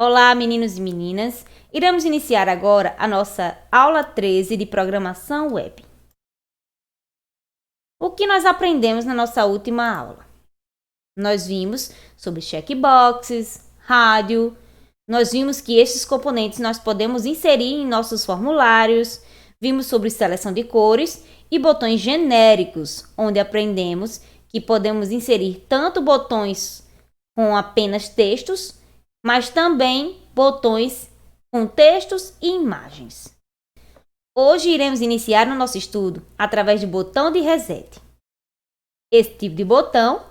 Olá, meninos e meninas! Iremos iniciar agora a nossa aula 13 de programação web. O que nós aprendemos na nossa última aula? Nós vimos sobre checkboxes, rádio, nós vimos que esses componentes nós podemos inserir em nossos formulários, vimos sobre seleção de cores e botões genéricos, onde aprendemos que podemos inserir tanto botões com apenas textos, mas também botões com textos e imagens. Hoje iremos iniciar o nosso estudo através do botão de reset. Esse tipo de botão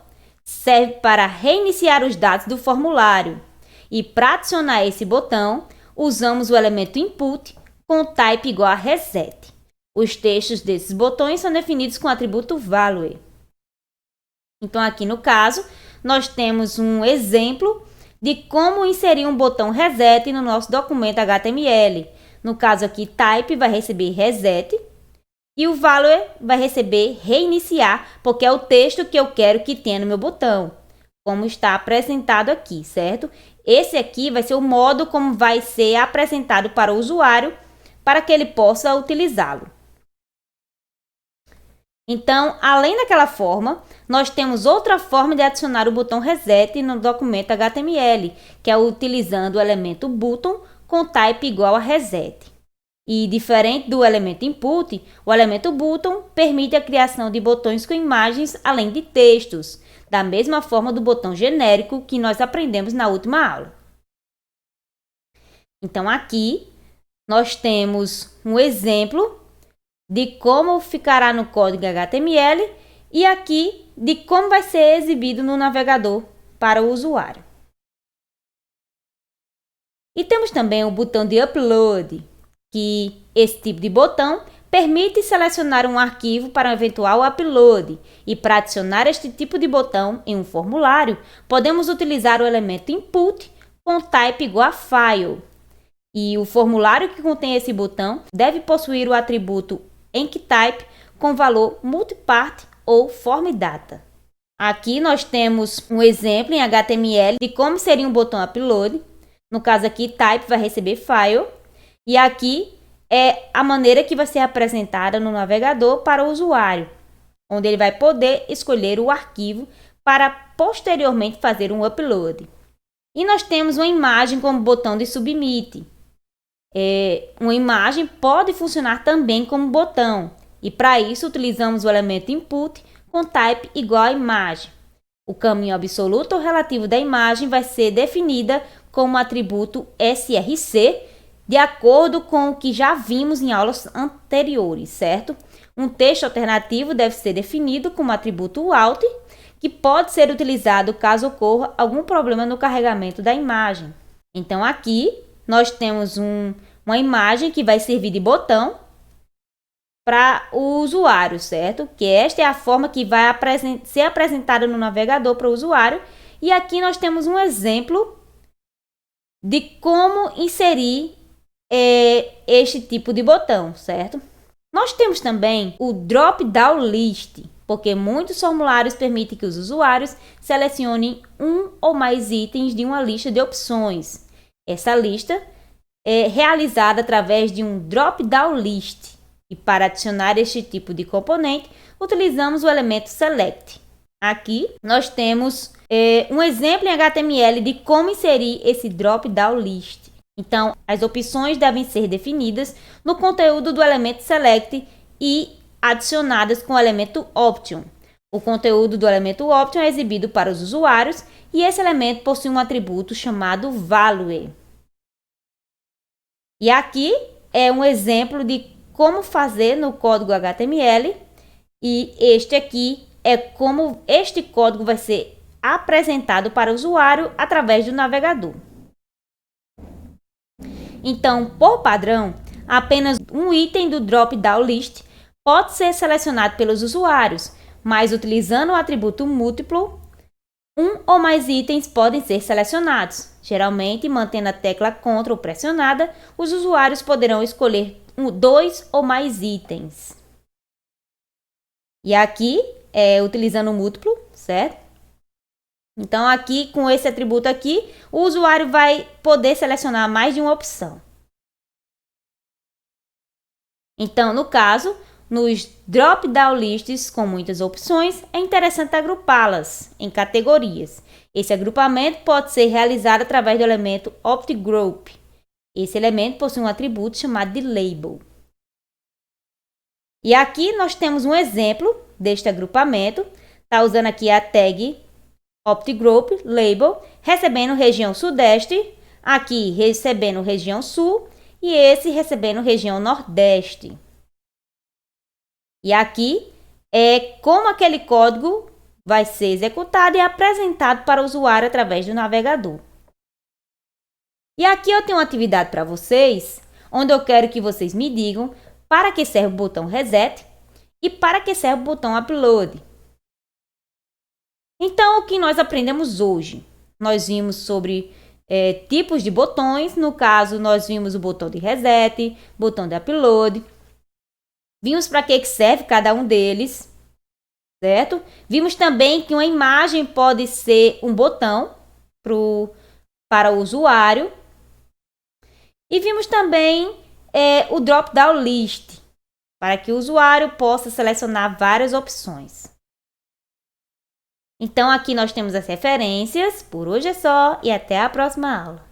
serve para reiniciar os dados do formulário e para adicionar esse botão, usamos o elemento input com type igual a reset. Os textos desses botões são definidos com o atributo value. Então aqui no caso, nós temos um exemplo de como inserir um botão reset no nosso documento HTML. No caso aqui, type vai receber reset e o value vai receber reiniciar, porque é o texto que eu quero que tenha no meu botão, como está apresentado aqui, certo? Esse aqui vai ser o modo como vai ser apresentado para o usuário, para que ele possa utilizá-lo. Então, além daquela forma, nós temos outra forma de adicionar o botão reset no documento HTML, que é utilizando o elemento button com type igual a reset. E diferente do elemento input, o elemento button permite a criação de botões com imagens além de textos, da mesma forma do botão genérico que nós aprendemos na última aula. Então aqui nós temos um exemplo de como ficará no código HTML e aqui de como vai ser exibido no navegador para o usuário. E temos também o botão de upload, que esse tipo de botão permite selecionar um arquivo para um eventual upload. E para adicionar este tipo de botão em um formulário, podemos utilizar o elemento input com type igual a file. E o formulário que contém esse botão deve possuir o atributo enctype com valor multipart ou form data. Aqui nós temos um exemplo em HTML de como seria um botão upload. No caso aqui, type vai receber file. E aqui é a maneira que vai ser apresentada no navegador para o usuário, onde ele vai poder escolher o arquivo para posteriormente fazer um upload. E nós temos uma imagem como botão de submit. Uma imagem pode funcionar também como botão, e para isso utilizamos o elemento input com type igual a imagem. O caminho absoluto ou relativo da imagem vai ser definida como atributo src, de acordo com o que já vimos em aulas anteriores, certo? Um texto alternativo deve ser definido como atributo alt, que pode ser utilizado caso ocorra algum problema no carregamento da imagem. Então aqui nós temos uma imagem que vai servir de botão para o usuário, certo? Que esta é a forma que vai ser apresentada no navegador para o usuário. E aqui nós temos um exemplo de como inserir este tipo de botão, certo? Nós temos também o drop-down list, porque muitos formulários permitem que os usuários selecionem um ou mais itens de uma lista de opções. Essa lista é realizada através de um drop-down list. E para adicionar este tipo de componente, utilizamos o elemento select. Aqui nós temos um exemplo em HTML de como inserir esse drop-down list. Então, as opções devem ser definidas no conteúdo do elemento select e adicionadas com o elemento option. O conteúdo do elemento option é exibido para os usuários e esse elemento possui um atributo chamado value. E aqui é um exemplo de como fazer no código HTML e este aqui é como este código vai ser apresentado para o usuário através do navegador. Então, por padrão, apenas um item do drop-down list pode ser selecionado pelos usuários, mas utilizando o atributo múltiplo, um ou mais itens podem ser selecionados. Geralmente, mantendo a tecla Ctrl pressionada, os usuários poderão escolher 2 ou mais itens. E aqui, utilizando o múltiplo, certo? Então, aqui, com esse atributo aqui, o usuário vai poder selecionar mais de uma opção. Então, no caso, nos drop-down lists com muitas opções, é interessante agrupá-las em categorias. Esse agrupamento pode ser realizado através do elemento OptGroup. Esse elemento possui um atributo chamado de label. E aqui nós temos um exemplo deste agrupamento. Está usando aqui a tag OptGroup label, recebendo região sudeste, aqui recebendo região sul e esse recebendo região nordeste. E aqui é como aquele código vai ser executado e apresentado para o usuário através do navegador. E aqui eu tenho uma atividade para vocês, onde eu quero que vocês me digam para que serve o botão Reset e para que serve o botão Upload. Então, o que nós aprendemos hoje? Nós vimos sobre tipos de botões. No caso, nós vimos o botão de Reset, botão de Upload. Vimos para que serve cada um deles, certo? Vimos também que uma imagem pode ser um botão para o usuário. E vimos também o drop-down list, para que o usuário possa selecionar várias opções. Então, aqui nós temos as referências. Por hoje é só e até a próxima aula.